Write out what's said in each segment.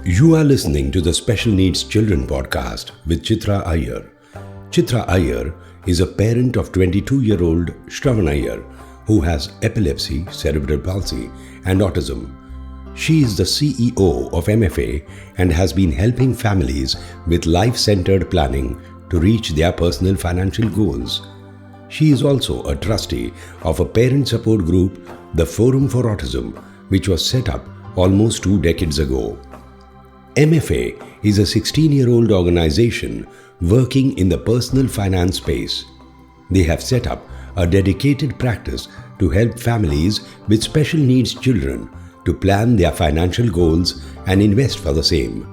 You are listening to the Special Needs Children podcast with Chitra Iyer. Chitra Iyer is a parent of 22-year-old Shravan Iyer who has epilepsy, cerebral palsy and autism. She is the CEO of MFA and has been helping families with life-centered planning to reach their personal financial goals. She is also a trustee of a parent support group, the Forum for Autism, which was set up almost 2 decades ago. MFA is a 16-year-old organization working in the personal finance space. They have set up a dedicated practice to help families with special needs children to plan their financial goals and invest for the same.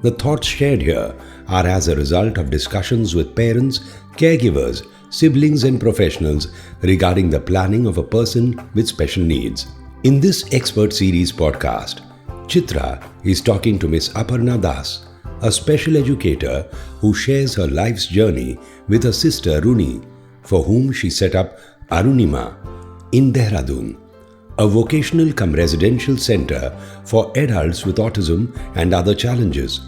The thoughts shared here are as a result of discussions with parents, caregivers, siblings and professionals regarding the planning of a person with special needs. In this expert series podcast, Chitra is talking to Miss Aparna Das, a special educator who shares her life's journey with her sister Runi, for whom she set up Arunima in Dehradun, a vocational cum residential center for adults with autism and other challenges.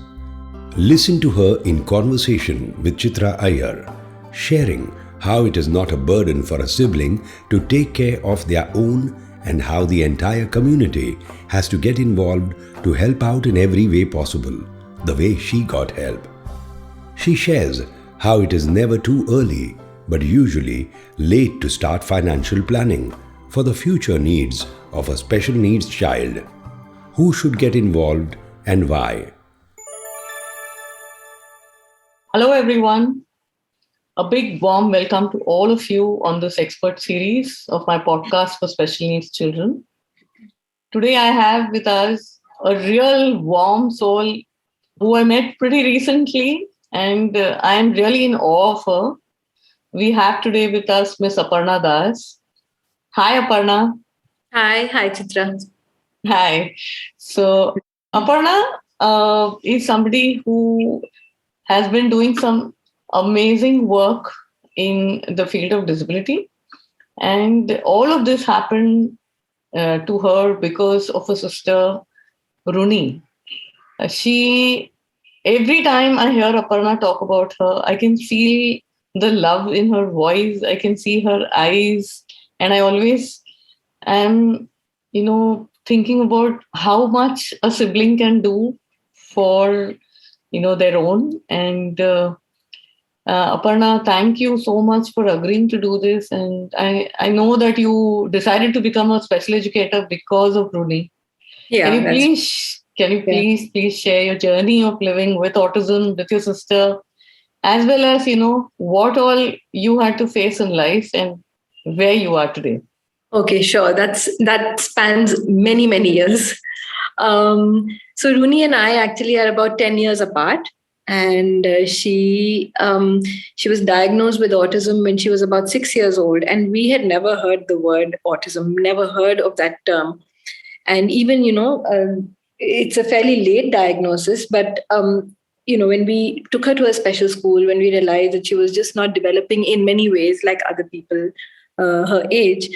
Listen to her in conversation with Chitra Iyer, sharing how it is not a burden for a sibling to take care of their own and how the entire community has to get involved to help out in every way possible, the way she got help. She shares how it is never too early, but usually late to start financial planning for the future needs of a special needs child. Who should get involved and why? Hello, everyone. A big warm welcome to all of you on this expert series of my podcast for special needs children. Today, I have with us a real warm soul who I met pretty recently, and I am really in awe of her. We have today with us Miss Aparna Das. Hi, Aparna. Hi, Chitra. Hi. So, Aparna is somebody who has been doing some amazing work in the field of disability. And all of this happened to her because of her sister, Runi. Every time I hear Aparna talk about her, I can feel the love in her voice. I can see her eyes. And I always am, thinking about how much a sibling can do for, their own. And Aparna, thank you so much for agreeing to do this. And I know that you decided to become a special educator because of Runi. Yeah. Can you please share your journey of living with autism with your sister, as well as, what all you had to face in life and where you are today? Okay, sure. That spans many, many years. So Runi and I actually are about 10 years apart. And she was diagnosed with autism when she was about 6 years old. And we had never heard the word autism, never heard of that term. And even, it's a fairly late diagnosis. But, when we took her to a special school, when we realized that she was just not developing in many ways like other people her age,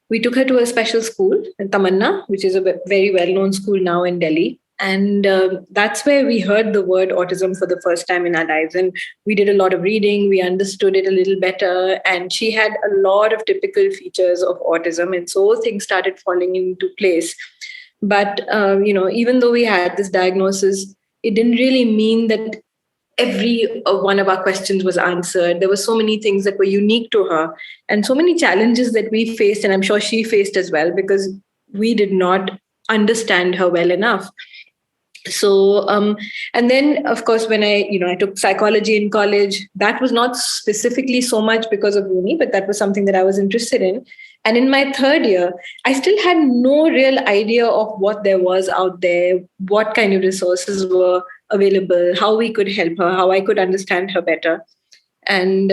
we took her to a special school in Tamanna, which is a very well-known school now in Delhi. And that's where we heard the word autism for the first time in our lives. And we did a lot of reading. We understood it a little better. And she had a lot of typical features of autism. And so things started falling into place. But, even though we had this diagnosis, it didn't really mean that every one of our questions was answered. There were so many things that were unique to her and so many challenges that we faced. And I'm sure she faced as well, because we did not understand her well enough. So, and then, of course, when I took psychology in college, that was not specifically so much because of Runi, but that was something that I was interested in. And in my third year, I still had no real idea of what there was out there, what kind of resources were available, how we could help her, how I could understand her better. And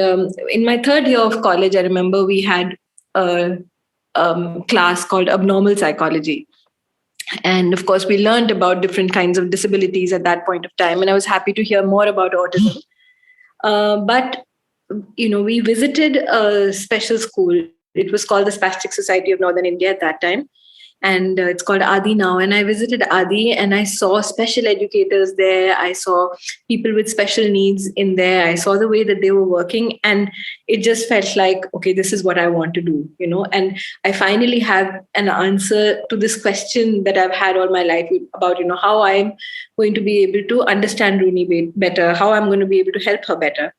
in my third year of college, I remember we had a class called abnormal psychology. And of course, we learned about different kinds of disabilities at that point of time. And I was happy to hear more about autism. But we visited a special school. It was called the Spastic Society of Northern India at that time. and it's called Adi now. And I visited Adi, and I saw special educators there. I saw people with special needs in there. I saw the way that they were working, and it just felt like, okay, this is what I want to do, And I finally have an answer to this question that I've had all my life about, how I'm going to be able to understand Runi better, how I'm going to be able to help her better.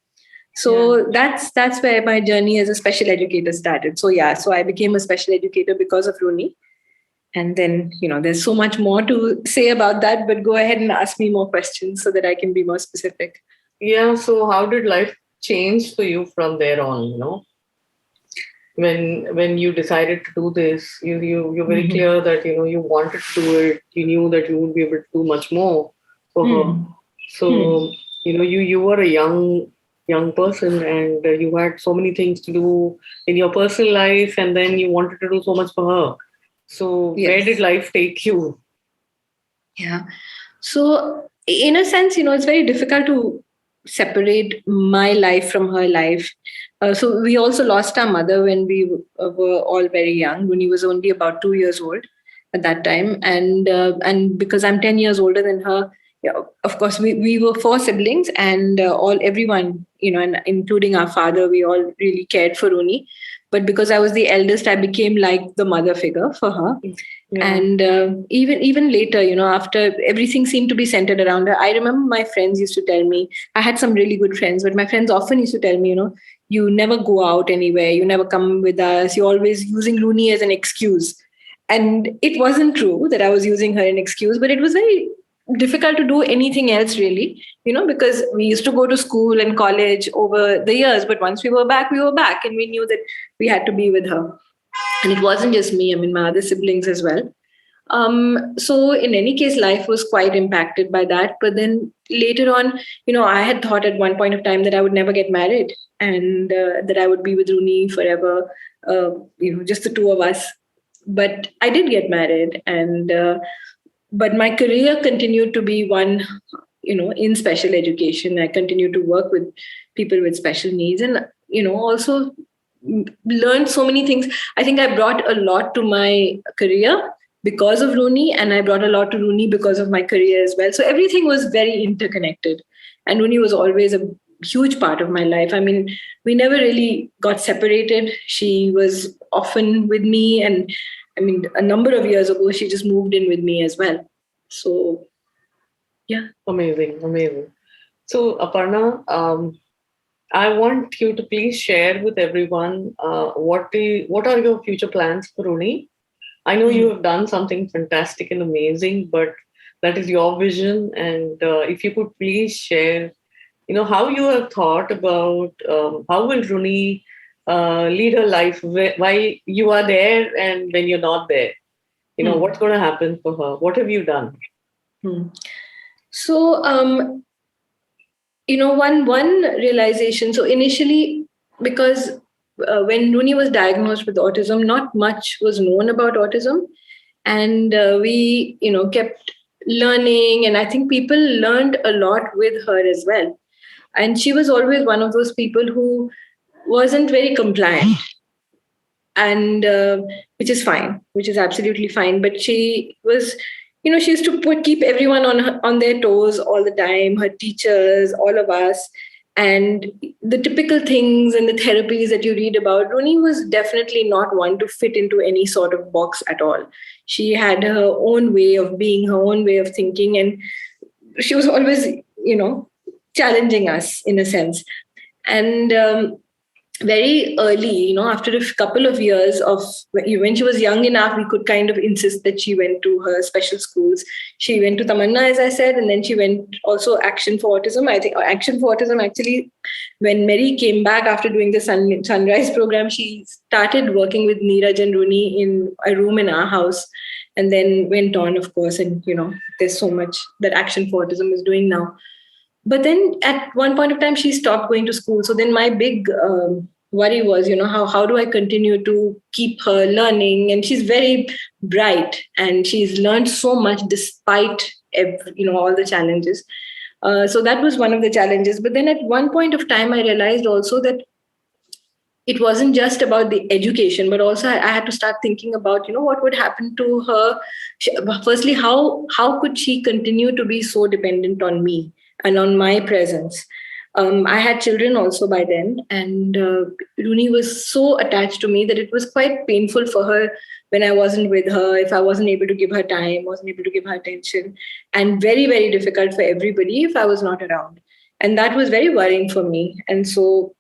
So that's where my journey as a special educator started. So I became a special educator because of Runi. And then, there's so much more to say about that, but go ahead and ask me more questions so that I can be more specific. Yeah. So how did life change for you from there on, When you decided to do this, you're very clear that, you wanted to do it. You knew that you would be able to do much more for her. So, you were a young person, and you had so many things to do in your personal life, and then you wanted to do so much for her. So where did life take you? Yeah. So in a sense, it's very difficult to separate my life from her life. So we also lost our mother when we were all very young. When he was only about 2 years old at that time, and because I'm 10 years older than her, of course we were four siblings, and everyone, and including our father, we all really cared for Runi. But because I was the eldest, I became like the mother figure for her. Yeah. And even later, after everything seemed to be centered around her, I remember my friends used to tell me, I had some really good friends, but my friends often used to tell me, you never go out anywhere, you never come with us, you're always using Runi as an excuse. And it wasn't true that I was using her as an excuse, but it was very difficult to do anything else really, because we used to go to school and college over the years, but once we were back, and we knew that we had to be with her. And it wasn't just me, I mean, my other siblings as well. So in any case, life was quite impacted by that. But then later on, I had thought at one point of time that I would never get married, and that I would be with Runi forever, just the two of us. But I did get married, and but my career continued to be one, in special education. I continued to work with people with special needs, and also learned so many things. I think I brought a lot to my career because of Runi, and I brought a lot to Runi because of my career as well. So everything was very interconnected, and Runi was always a huge part of my life. I mean, we never really got separated. She was often with me, and I mean, a number of years ago, she just moved in with me as well. So, yeah. Amazing. So, Aparna, I want you to please share with everyone what are your future plans for Runi? I know you have done something fantastic and amazing, but that is your vision. And if you could please share, how you have thought about how will Runi lead her life while you are there and when you're not there. What's going to happen for her? What have you done? So, one realization. So initially, because when Runi was diagnosed with autism, not much was known about autism, and we, kept learning, and I think people learned a lot with her as well. And she was always one of those people who wasn't very compliant, and which is fine, which is absolutely fine. But she was, she used to keep everyone on their toes all the time, her teachers, all of us. And the typical things and the therapies that you read about, Runi was definitely not one to fit into any sort of box at all. She had her own way of being, her own way of thinking, and she was always, challenging us in a sense. And very early, after a couple of years of when she was young enough, we could kind of insist that she went to her special schools. She went to Tamanna, as I said, and then she went also Action for Autism. I think Action for Autism, actually, when Mary came back after doing the Sunrise program, she started working with Neeraj and Runi in a room in our house, and then went on, of course, and, there's so much that Action for Autism is doing now. But then at one point of time, she stopped going to school. So then my big worry was, how do I continue to keep her learning? And she's very bright, and she's learned so much despite, all the challenges. So that was one of the challenges. But then at one point of time, I realized also that, it wasn't just about the education, but also I had to start thinking about, what would happen to her. Firstly, how could she continue to be so dependent on me and on my presence? I had children also by then, and Runi was so attached to me that it was quite painful for her when I wasn't with her, if I wasn't able to give her time, wasn't able to give her attention, and very, very difficult for everybody if I was not around. And that was very worrying for me. And so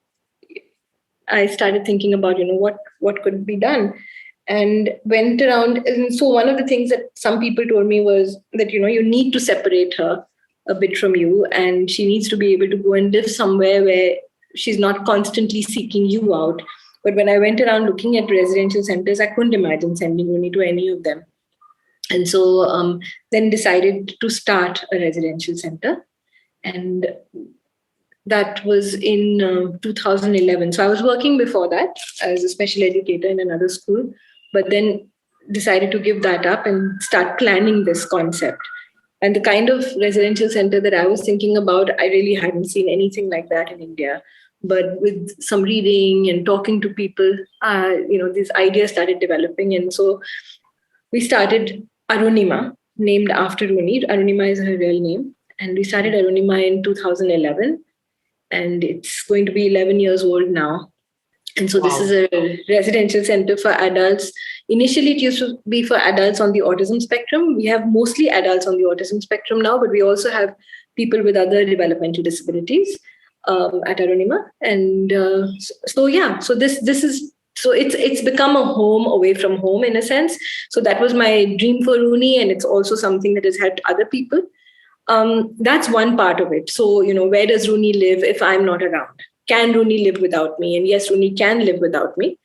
I started thinking about, what could be done, and went around. And so one of the things that some people told me was that, you need to separate her a bit from you, and she needs to be able to go and live somewhere where she's not constantly seeking you out. But when I went around looking at residential centers, I couldn't imagine sending Runi to any of them. And so then decided to start a residential center. And that was in 2011. So I was working before that as a special educator in another school, but then decided to give that up and start planning this concept. And the kind of residential center that I was thinking about, I really hadn't seen anything like that in India. But with some reading and talking to people, these ideas started developing. And so we started Arunima, named after Runi. Arunima is her real name. And we started Arunima in 2011. And it's going to be 11 years old now. And so This is a residential center for adults. Initially, it used to be for adults on the autism spectrum. We have mostly adults on the autism spectrum now, but we also have people with other developmental disabilities at Arunima. And so it's become a home away from home in a sense. So that was my dream for Runi, and it's also something that has helped other people. That's one part of it. So, where does Runi live if I'm not around? Can Runi live without me? And yes, Runi can live without me.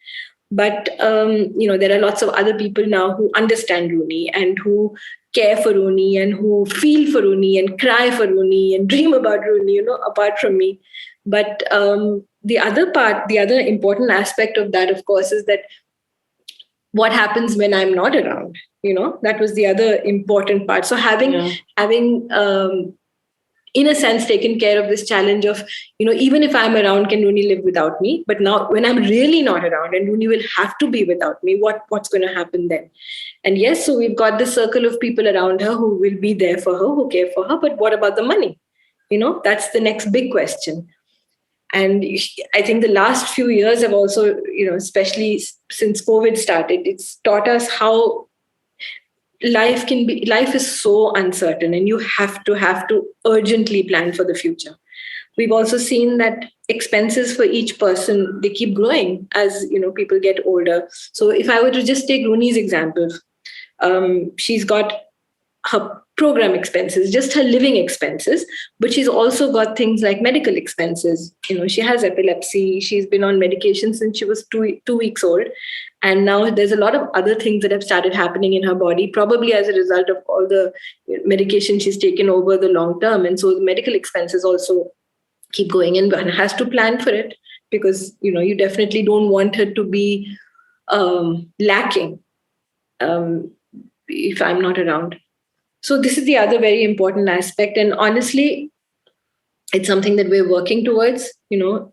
But, there are lots of other people now who understand Runi and who care for Runi and who feel for Runi and cry for Runi and dream about Runi, apart from me. But the other important aspect of that, of course, is that what happens when I'm not around? That was the other important part. So having in a sense, taken care of this challenge of, even if I'm around, can Runi live without me? But now when I'm really not around and Runi will have to be without me, what's going to happen then? And yes, so we've got this circle of people around her who will be there for her, who care for her. But what about the money? That's the next big question. And I think the last few years have also, especially since COVID started, it's taught us how life is so uncertain, and you have to urgently plan for the future. We've also seen that expenses for each person, they keep growing as people get older. So if I were to just take Runi's example, she's got her program expenses, just her living expenses, but she's also got things like medical expenses. She has epilepsy. She's been on medication since she was 2 weeks old. And now there's a lot of other things that have started happening in her body, probably as a result of all the medication she's taken over the long term. And so the medical expenses also keep going, and one has to plan for it, because, you definitely don't want her to be lacking if I'm not around. So this is the other very important aspect. And honestly, it's something that we're working towards. My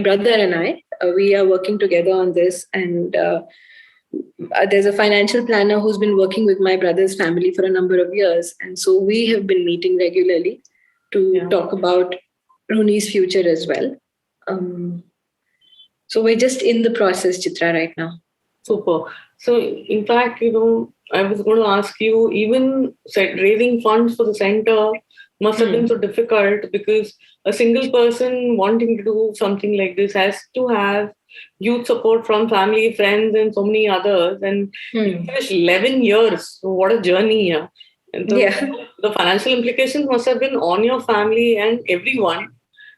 brother and I, we are working together on this. And there's a financial planner who's been working with my brother's family for a number of years. And so we have been meeting regularly to talk about Runi's future as well. So we're just in the process, Chitra, right now. Super. So in fact, I was going to ask you, even raising funds for the center must have been so difficult, because a single person wanting to do something like this has to have youth support from family, friends, and so many others. And you finished 11 years. So what a journey here. And the financial implications must have been on your family and everyone,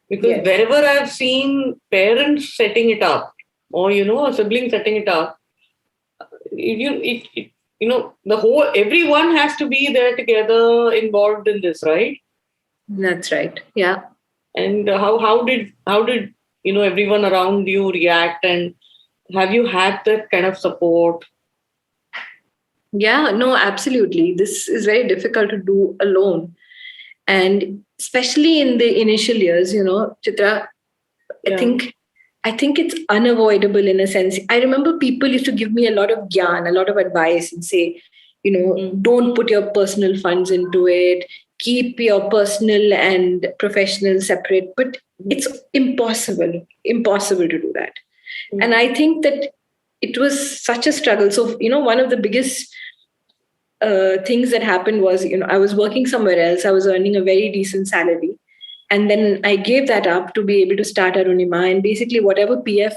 because wherever I've seen parents setting it up, or, a sibling setting it up, everyone has to be there together, involved in this, right? That's right. Yeah. And how did everyone around you react, and have you had that kind of support? Yeah, no, absolutely. This is very difficult to do alone, and especially in the initial years, Chitra. I think I think it's unavoidable in a sense. I remember people used to give me a lot of gyan, a lot of advice, and say, don't put your personal funds into it, keep your personal and professional separate. But it's impossible to do that. And I think that it was such a struggle. So, one of the biggest things that happened was, I was working somewhere else. I was earning a very decent salary. And then I gave that up to be able to start Arunima. And basically, whatever PF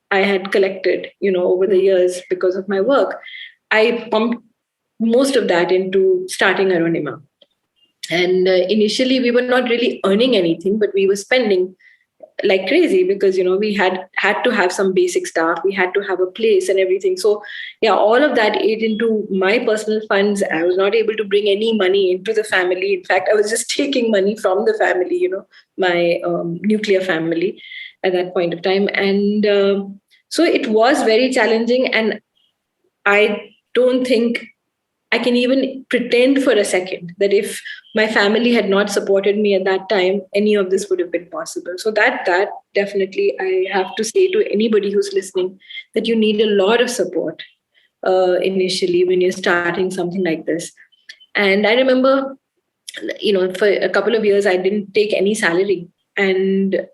I had collected, over the years because of my work, I pumped most of that into starting Arunima. And initially, we were not really earning anything, but we were spending like crazy because we had to have some basic stuff. We had to have a place and everything. So yeah, all of that ate into my personal funds. I was not able to bring any money into the family. In fact, I was just taking money from the family, my nuclear family at that point of time. And so it was very challenging, and I don't think I can even pretend for a second that if my family had not supported me at that time, any of this would have been possible. So that definitely I have to say to anybody who's listening that you need a lot of support initially when you're starting something like this. And I remember, for a couple of years, I didn't take any salary. And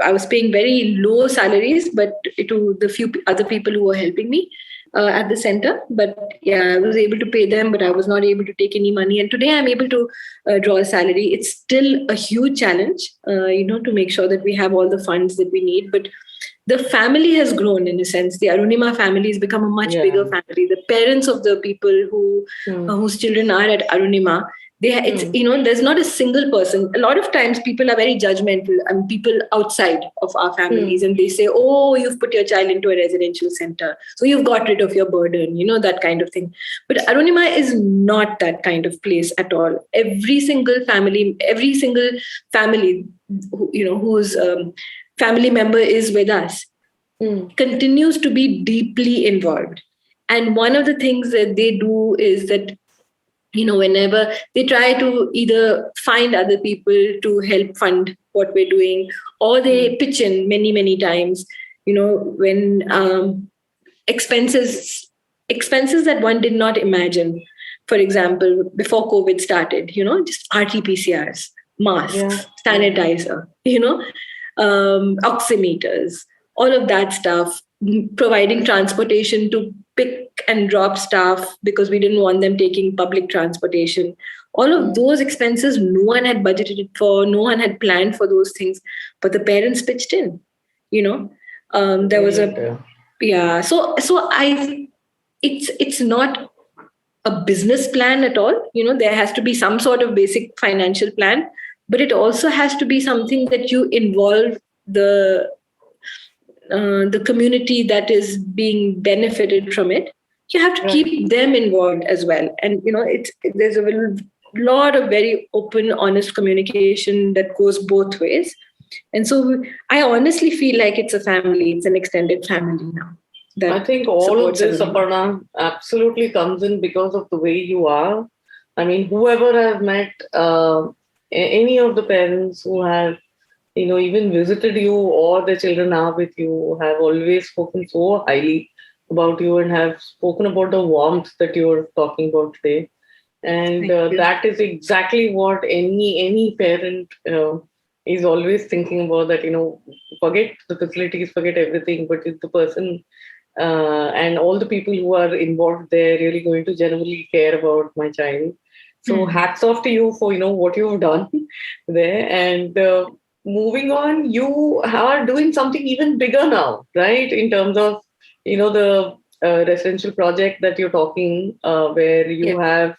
I was paying very low salaries, but to the few other people who were helping me at the center. But yeah, I was able to pay them, but I was not able to take any money. And today I'm able to draw a salary. It's still a huge challenge, to make sure that we have all the funds that we need. But the family has grown in a sense. The Arunima family has become a much bigger family. The parents of the people whose children are at Arunima, there's not a single person. A lot of times people are very judgmental, and people outside of our families, and they say, oh, you've put your child into a residential center, so you've got rid of your burden, that kind of thing. But Arunima is not that kind of place at all. Every single family whose family member is with us continues to be deeply involved. And one of the things that they do is that whenever they try to either find other people to help fund what we're doing, or they pitch in many, many times, when expenses that one did not imagine. For example, before COVID started, just RT-PCRs, masks, sanitizer, oximeters, all of that stuff, providing transportation to pick and drop staff because we didn't want them taking public transportation. All of those expenses, no one had budgeted for, no one had planned for those things, but the parents pitched in, there was it's not a business plan at all. There has to be some sort of basic financial plan, but it also has to be something that you involve the community that is being benefited from it. You have to keep them involved as well. And, there's a lot of very open, honest communication that goes both ways. And so I honestly feel like it's a family. It's an extended family now. I think all of this, Aparna, absolutely comes in because of the way you are. I mean, whoever I've met, any of the parents who have even visited you or the children are with you have always spoken so highly about you and have spoken about the warmth that you're talking about today. And that is exactly what any parent is always thinking about, that, forget the facilities, forget everything, but is the person and all the people who are involved there really going to genuinely care about my child. So hats off to you for, what you've done there. And moving on, you are doing something even bigger now, right? In terms of, the residential project that you're talking, where you have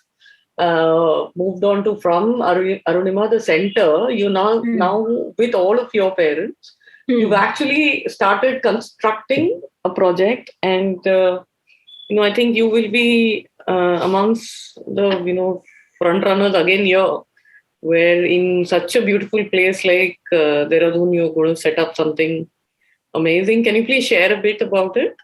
moved on to from Arunima, the center, you now with all of your parents, you've actually started constructing a project. And, I think you will be amongst the, front runners again here, where in such a beautiful place like Dehradun, you're going to set up something amazing. Can you please share a bit about it?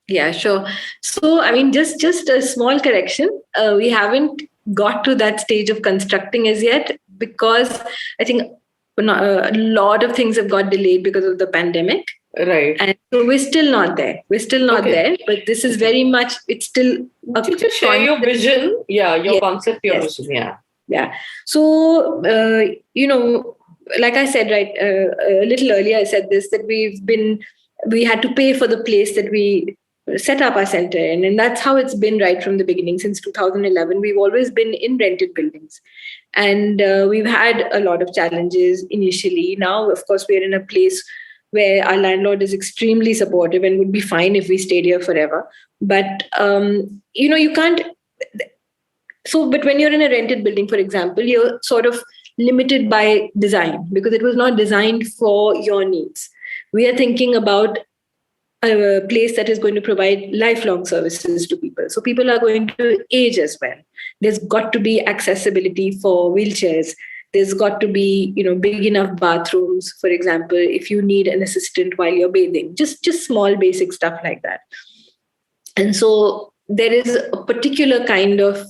Yeah, sure. So, I mean, just a small correction. We haven't got to that stage of constructing as yet, because I think a lot of things have got delayed because of the pandemic. Right. And so we're still not there. But this is very much, it's still you just share your vision. Yeah, your concept, your vision. Yeah. Yeah. So, like I said, right, a little earlier, I said this, that we had to pay for the place that we set up our center in. And that's how it's been right from the beginning. Since 2011, we've always been in rented buildings. And we've had a lot of challenges initially. Now, of course, we're in a place where our landlord is extremely supportive and would be fine if we stayed here forever. But, you can't. So, but when you're in a rented building, for example, you're sort of limited by design because it was not designed for your needs. We are thinking about a place that is going to provide lifelong services to people. So people are going to age as well. There's got to be accessibility for wheelchairs. There's got to be, big enough bathrooms, for example, if you need an assistant while you're bathing, just small basic stuff like that. And so there is a particular kind of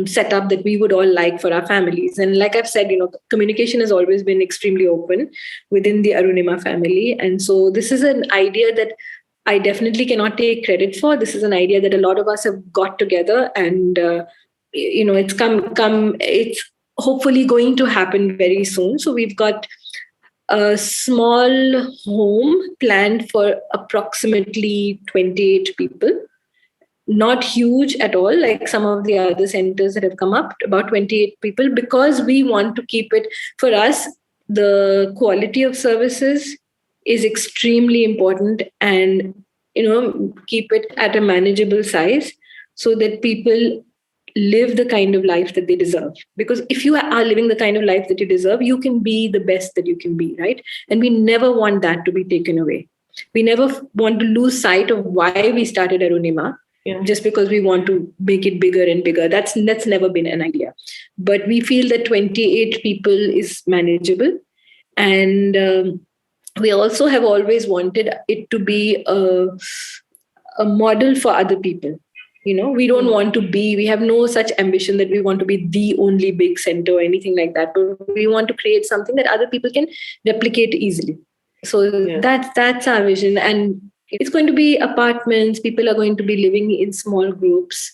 setup that we would all like for our families. And like I've said, communication has always been extremely open within the Arunima family. And so this is an idea that I definitely cannot take credit for. This is an idea that a lot of us have got together, and it's hopefully going to happen very soon. So we've got a small home planned for approximately 28 people. Not huge at all, like some of the other centers that have come up, about 28 people, because we want to keep it, for us, the quality of services is extremely important, and, keep it at a manageable size so that people live the kind of life that they deserve. Because if you are living the kind of life that you deserve, you can be the best that you can be, right? And we never want that to be taken away. We never want to lose sight of why we started Arunima. Yeah. Just because we want to make it bigger and bigger. That's never been an idea. But we feel that 28 people is manageable. And we also have always wanted it to be a model for other people. We don't want to be, we have no such ambition that we want to be the only big center or anything like that. But we want to create something that other people can replicate easily. So that's our vision. And it's going to be apartments. People are going to be living in small groups.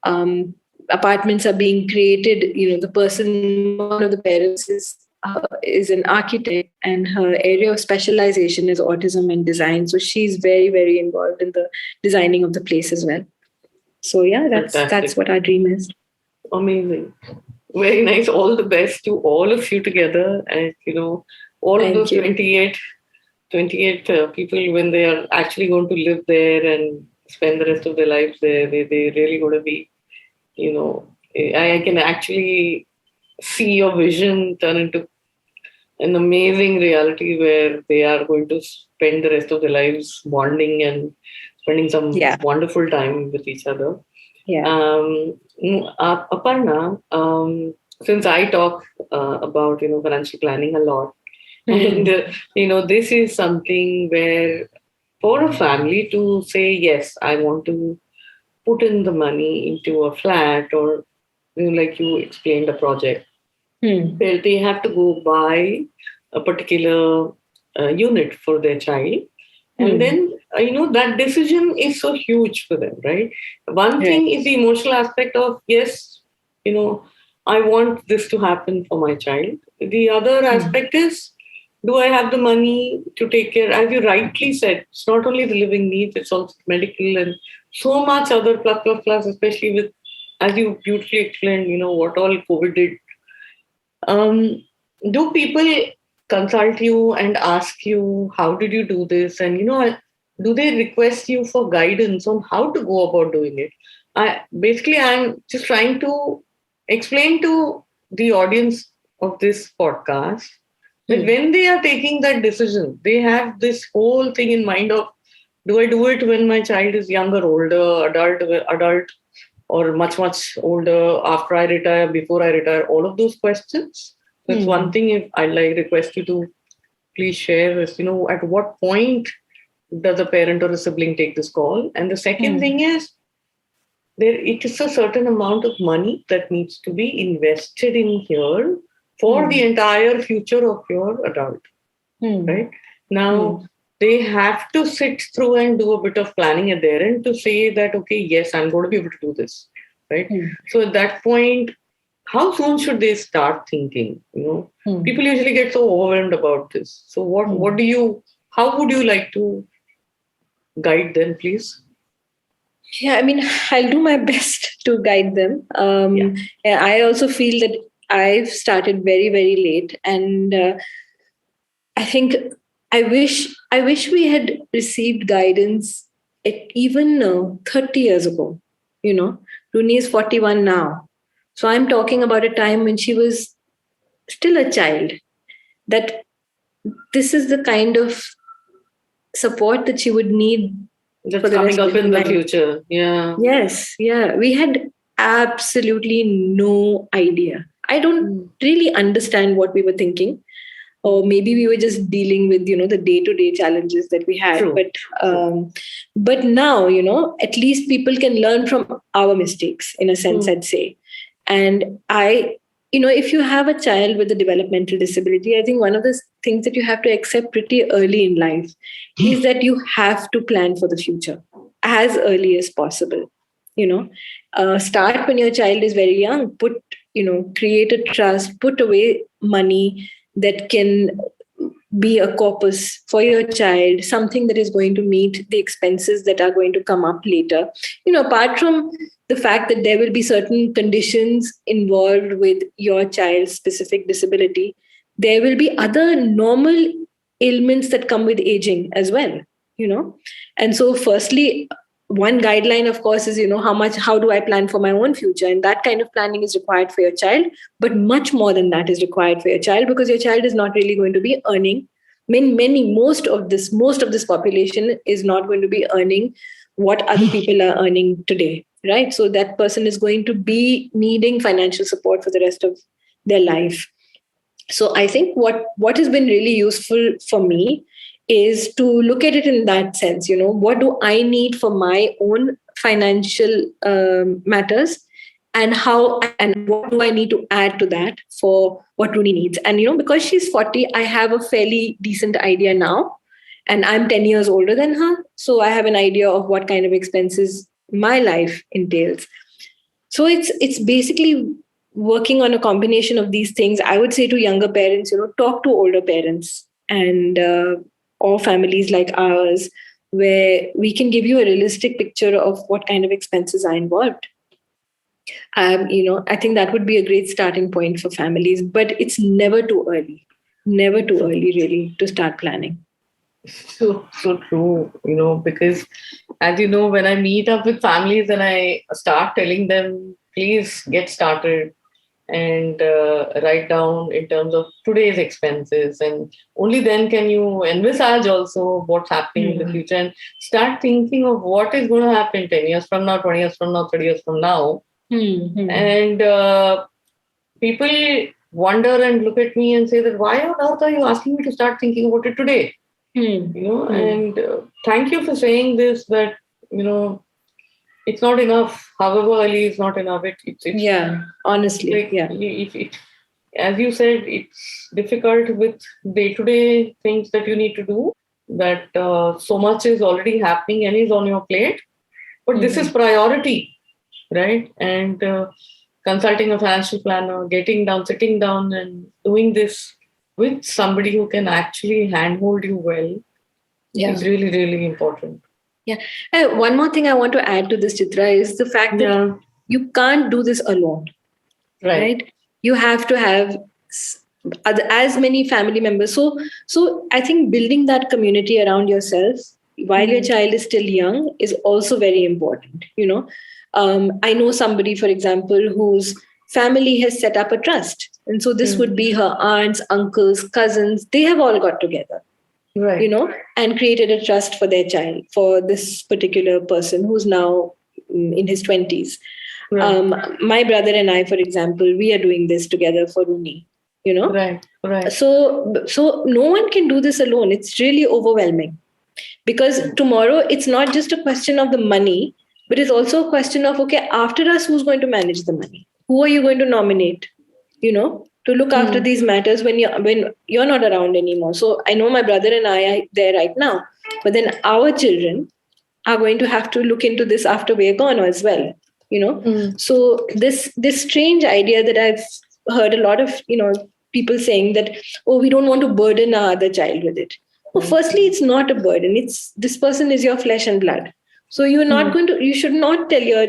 Apartments are being created. One of the parents is an architect, and her area of specialization is autism and design. So she's very, very involved in the designing of the place as well. So that's what our dream is. Amazing. Very nice. All the best to all of you together. And, all of those 28 people, when they are actually going to live there and spend the rest of their lives there, they really going to be, I can actually see your vision turn into an amazing reality where they are going to spend the rest of their lives bonding and spending some wonderful time with each other. Yeah. Aparna, since I talk about, financial planning a lot, and, this is something where for a family to say, yes, I want to put in the money into a flat or, like you explained, a project, where they have to go buy a particular unit for their child. And then, that decision is so huge for them, right? One thing is the emotional aspect of, yes, I want this to happen for my child. The other aspect is, do I have the money to take care? As you rightly said, it's not only the living needs, it's also medical and so much other plus, especially with, as you beautifully explained, what all COVID did. Do people consult you and ask you, how did you do this? And, do they request you for guidance on how to go about doing it? I'm just trying to explain to the audience of this podcast that when they are taking that decision, they have this whole thing in mind of, do I do it when my child is younger, older, adult, or much, much older, after I retire, before I retire, all of those questions. That's one thing if I'd request you to please share is, at what point does a parent or a sibling take this call? And the second thing is, it is a certain amount of money that needs to be invested in here for the entire future of your adult. Right? Now, they have to sit through and do a bit of planning at their end to say that, okay, yes, I'm going to be able to do this, right? So at that point, how soon should they start thinking? People usually get so overwhelmed about this. So how would you like to guide them, please? Yeah, I mean, I'll do my best to guide them. I also feel that I've started very, very late, and I think I wish we had received guidance at even 30 years ago. Runi is 41 now, so I'm talking about a time when she was still a child. That this is the kind of support that she would need that's for the coming rest up of in her the life. future. Yeah. Yes, yeah. We had absolutely no idea. I don't really understand what we were thinking. Or maybe we were just dealing with, the day-to-day challenges that we had. True. But now, at least people can learn from our mistakes, in a sense, I'd say. And if you have a child with a developmental disability, I think one of the things that you have to accept pretty early in life is that you have to plan for the future as early as possible. Start when your child is very young. Create a trust, put away money that can be a corpus for your child, something that is going to meet the expenses that are going to come up later. Apart from the fact that there will be certain conditions involved with your child's specific disability, there will be other normal ailments that come with aging as well. And so firstly, one guideline, of course, is how do I plan for my own future, and that kind of planning is required for your child. But much more than that is required for your child, because your child is not really going to be earning. Most of this population is not going to be earning what other people are earning today, right? So that person is going to be needing financial support for the rest of their life. So I think what has been really useful for me is to look at it in that sense. What do I need for my own financial matters, and what do I need to add to that for what Runi needs? And because she's 40, I have a fairly decent idea now, and I'm 10 years older than her, so I have an idea of what kind of expenses my life entails. So it's basically working on a combination of these things. I would say to younger parents, talk to older parents and or families like ours, where we can give you a realistic picture of what kind of expenses are involved. I think that would be a great starting point for families, but it's never too early really to start planning. So true, because as you know, when I meet up with families and I start telling them, please get started and write down in terms of today's expenses, and only then can you envisage also what's happening in the future and start thinking of what is going to happen 10 years from now, 20 years from now, 30 years from now. And people wonder and look at me and say that, why on earth are you asking me to start thinking about it today? And thank you for saying this, that it's not enough. However early is not enough. Yeah, honestly, like, as you said, it's difficult with day-to-day things that you need to do, that so much is already happening and is on your plate. But this is priority, right? And consulting a financial planner, sitting down and doing this with somebody who can actually handhold you well is really, really important. Yeah. One more thing I want to add to this, Chitra, is the fact that you can't do this alone. Right? You have to have as many family members. So I think building that community around yourself while your child is still young is also very important. I know somebody, for example, whose family has set up a trust. And so this would be her aunts, uncles, cousins. They have all got together. Right. And created a trust for their child, for this particular person who's now in his 20s. Right. My brother and I, for example, we are doing this together for Runi, Right. So no one can do this alone. It's really overwhelming, because tomorrow it's not just a question of the money, but it's also a question of, okay, after us, who's going to manage the money? Who are you going to nominate? to look after these matters when you're not around anymore. So I know my brother and I are there right now, but then our children are going to have to look into this after we're gone as well. So this strange idea that I've heard a lot of people saying that, oh, we don't want to burden our other child with it. Well, firstly, it's not a burden. It's this person is your flesh and blood. So you're not going to, you should not tell your,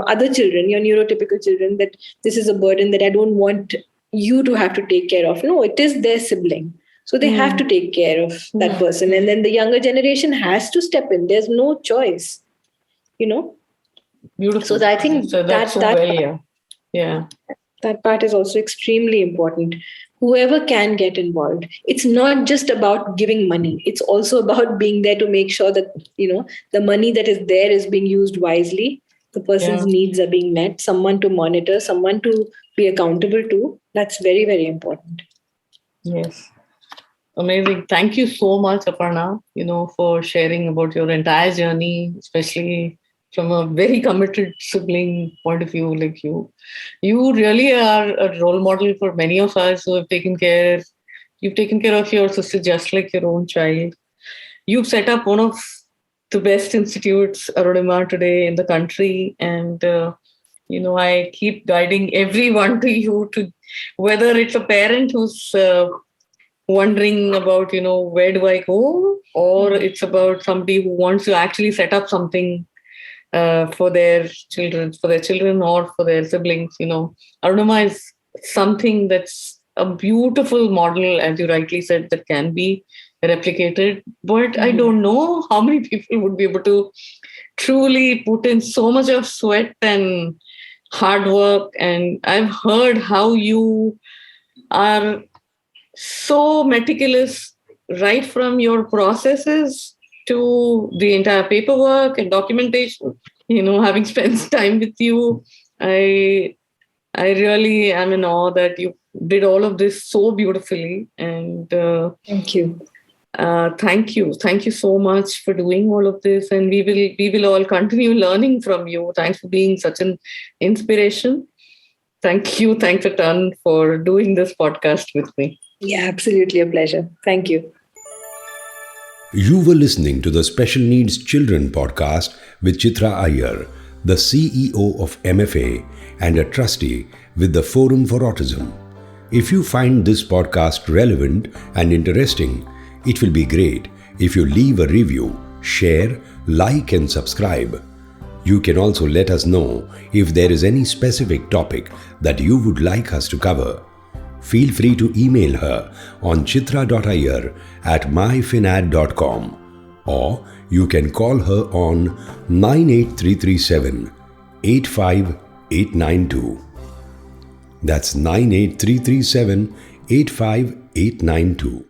other children, your neurotypical children, that this is a burden that I don't want you to have to take care of. No, it is their sibling. So they have to take care of that person. And then the younger generation has to step in. There's no choice, Beautiful. So I think that part is also extremely important. Whoever can get involved. It's not just about giving money. It's also about being there to make sure that, the money that is there is being used wisely. The person's needs are being met, someone to monitor, someone to be accountable to. That's very, very important. Yes. Amazing. Thank you so much, Aparna, for sharing about your entire journey, especially from a very committed sibling point of view like you. You really are a role model for many of us who have taken care. You've taken care of your sister just like your own child. You've set up one of the best institutes, Arunima, today in the country. And, I keep guiding everyone to you, to whether it's a parent who's wondering about, where do I go? Or it's about somebody who wants to actually set up something for their children or for their siblings. Arunima is something that's a beautiful model, as you rightly said, that can be replicated. But I don't know how many people would be able to truly put in so much of sweat and hard work. And I've heard how you are so meticulous right from your processes to the entire paperwork and documentation. Having spent time with you, I really am in awe that you did all of this so beautifully. And thank you. Thank you so much for doing all of this. And we will all continue learning from you. Thanks for being such an inspiration. Thanks a ton for doing this podcast with me. Yeah, absolutely a pleasure. Thank you. You were listening to the Special Needs Children podcast with Chitra Iyer, the CEO of MFA and a trustee with the Forum for Autism. If you find this podcast relevant and interesting, it will be great if you leave a review, share, like and subscribe. You can also let us know if there is any specific topic that you would like us to cover. Feel free to email her on chitra.iyer@myfinad.com, or you can call her on 98337 85892. That's 98337 85892.